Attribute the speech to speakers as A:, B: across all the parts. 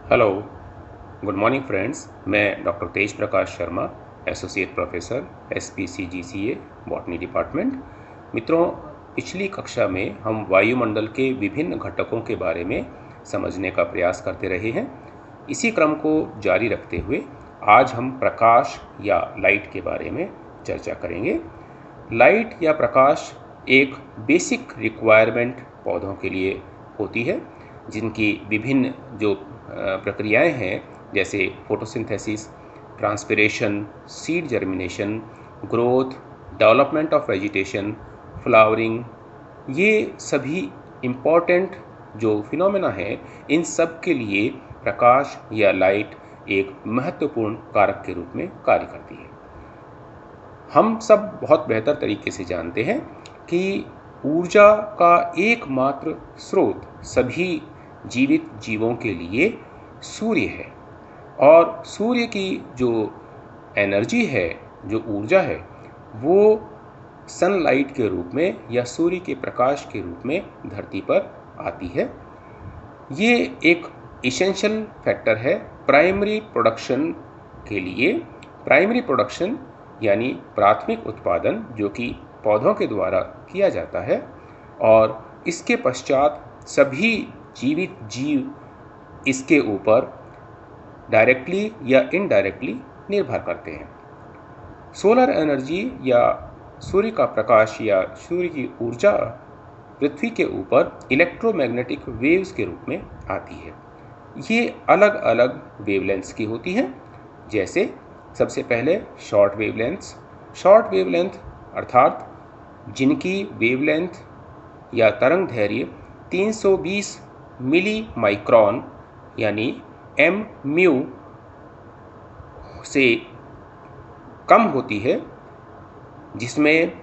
A: Hello, good morning friends. मैं doctor Tej Prakash Sharma, associate professor SPCGCA botany department. मित्रों, पिछली कक्षा में हम वायुमंडल के विभिन्न घटकों के बारे में समझने का प्रयास करते रहे हैं। इसी क्रम को जारी रखते हुए आज हम प्रकाश या लाइट के बारे में चर्चा करेंगे। लाइट या प्रकाश एक बेसिक रिक्वायरमेंट पौधों के लिए होती है, जिनकी विभिन्न जो प्रक्रियाएं हैं, जैसे photosynthesis, transpiration, seed germination, growth, development of vegetation, flowering, ये सभी इम्पॉर्टेंट जो फिनोमेना हैं, इन सब के लिए प्रकाश या लाइट एक महत्वपूर्ण कारक के रूप में कार्य करती है। हम सब बहुत बेहतर तरीके से जानते हैं कि ऊर्जा का एकमात्र स्रोत सभी जीवित जीवों के लिए सूर्य है, और सूर्य की जो एनर्जी है, जो ऊर्जा है, वो सनलाइट के रूप में या सूर्य के प्रकाश के रूप में धरती पर आती है। ये एक इसेंशियल फैक्टर है प्राइमरी प्रोडक्शन के लिए। प्राइमरी प्रोडक्शन यानी प्राथमिक उत्पादन, जो कि पौधों के द्वारा किया जाता है, और इसके पश्चात सभी जीवित जीव इसके ऊपर डायरेक्टली या इनडायरेक्टली निर्भर करते हैं। सोलर एनर्जी या सूर्य का प्रकाश या सूर्य की ऊर्जा पृथ्वी के ऊपर इलेक्ट्रोमैग्नेटिक वेव्स के रूप में आती है। ये अलग अलग वेवलेंथ्स की होती हैं। जैसे सबसे पहले शॉर्ट वेवलेंथ्स। शॉर्ट वेवलेंथ अर्थात जिनकी वेवलेंथ या तरंग दैर्घ्य 320 मिली माइक्रोन यानी mu से कम होती है, जिसमें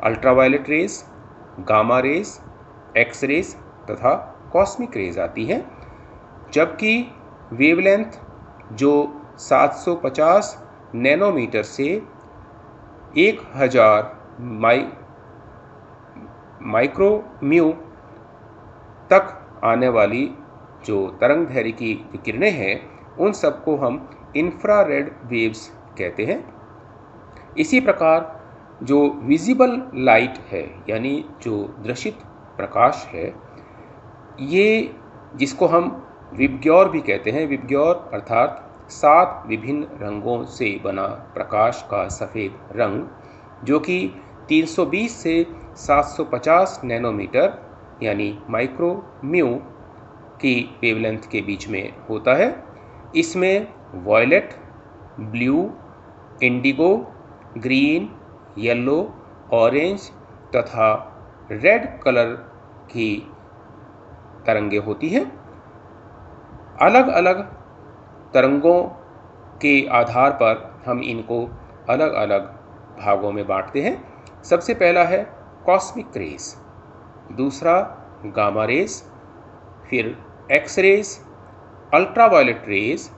A: ultraviolet rays, gamma rays, x rays तथा कॉस्मिक रेज आती है। जबकि वेवलेंथ जो 750 नैनोमीटर से 1000 माइक्रोम्यू तक आने वाली जो तरंग दैर्घ्य की जो किरणें हैं, उन सबको हम इंफ्रारेड वेव्स कहते हैं। इसी प्रकार जो विजिबल लाइट है, यानी जो दृश्यित प्रकाश है, ये जिसको हम विबग्योर भी कहते हैं। विबग्योर अर्थात 7 विभिन्न रंगों से बना प्रकाश का सफ़ेद रंग, जो कि 320 से 750 नैनोमीटर यानी माइक्रोम्यू की वेवलेंथ के बीच में होता है। इसमें violet, blue, indigo, green, yellow, orange तथा रेड कलर की तरंगें होती हैं। अलग अलग तरंगों के आधार पर हम इनको अलग अलग भागों में बांटते हैं। सबसे पहला है कॉस्मिक रेज, दूसरा गामा रेज, फिर X rays, ultraviolet rays,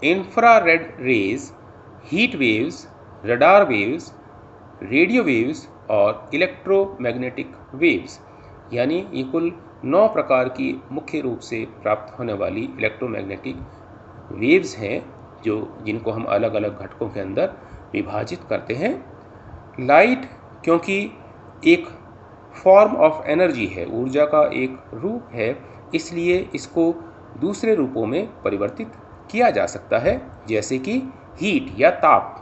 A: infrared rays, heat waves, radar waves, radio waves और इलेक्ट्रोमैग्नेटिक वेव्स। यानी ये कुल 9 प्रकार की मुख्य रूप से प्राप्त होने वाली इलेक्ट्रोमैग्नेटिक वेव्स हैं, जिनको हम अलग अलग घटकों के अंदर विभाजित करते हैं। लाइट क्योंकि एक फॉर्म ऑफ एनर्जी है, ऊर्जा का एक रूप है, इसलिए इसको दूसरे रूपों में परिवर्तित किया जा सकता है, जैसे कि हीट या ताप।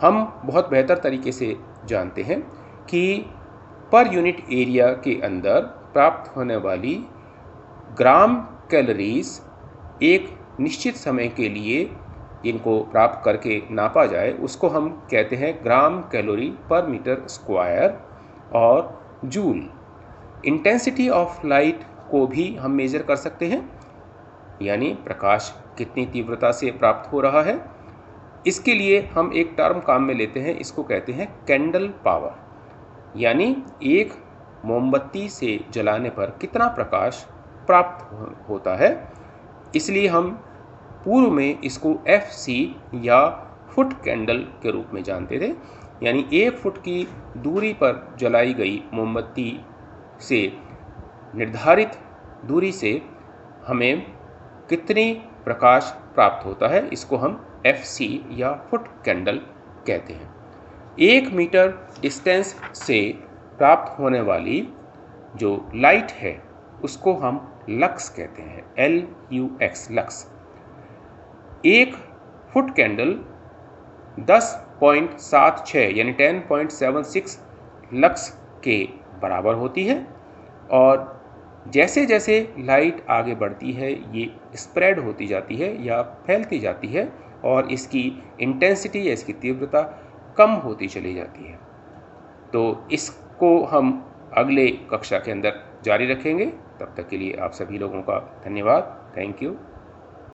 A: हम बहुत बेहतर तरीके से जानते हैं कि पर यूनिट एरिया के अंदर प्राप्त होने वाली ग्राम कैलोरीज एक निश्चित समय के लिए इनको प्राप्त करके नापा जाए, उसको हम कहते हैं ग्राम कैलोरी पर मीटर स्क्वायर और जूल। इंटेंसिटी ऑफ लाइट को भी हम मेज़र कर सकते हैं, यानी प्रकाश कितनी तीव्रता से प्राप्त हो रहा है। इसके लिए हम एक टर्म काम में लेते हैं, इसको कहते हैं कैंडल पावर, यानी एक मोमबत्ती से जलाने पर कितना प्रकाश प्राप्त होता है। इसलिए हम पूर्व में इसको FC या फुट कैंडल के रूप में जानते थे, यानी 1 फुट की दूरी पर जलाई गई मोमबत्ती से निर्धारित दूरी से हमें कितनी प्रकाश प्राप्त होता है, इसको हम FC या फुट कैंडल कहते हैं। 1 मीटर डिस्टेंस से प्राप्त होने वाली जो लाइट है उसको हम लक्स कहते हैं, LUX, लक्स। 1 फुट कैंडल 10.76 यानी 10.76 लक्स के बराबर होती है, और जैसे जैसे लाइट आगे बढ़ती है ये स्प्रेड होती जाती है या फैलती जाती है, और इसकी इंटेंसिटी या इसकी तीव्रता कम होती चली जाती है। तो इसको हम अगले कक्षा के अंदर जारी रखेंगे। तब तक के लिए आप सभी लोगों का धन्यवाद। Thank you.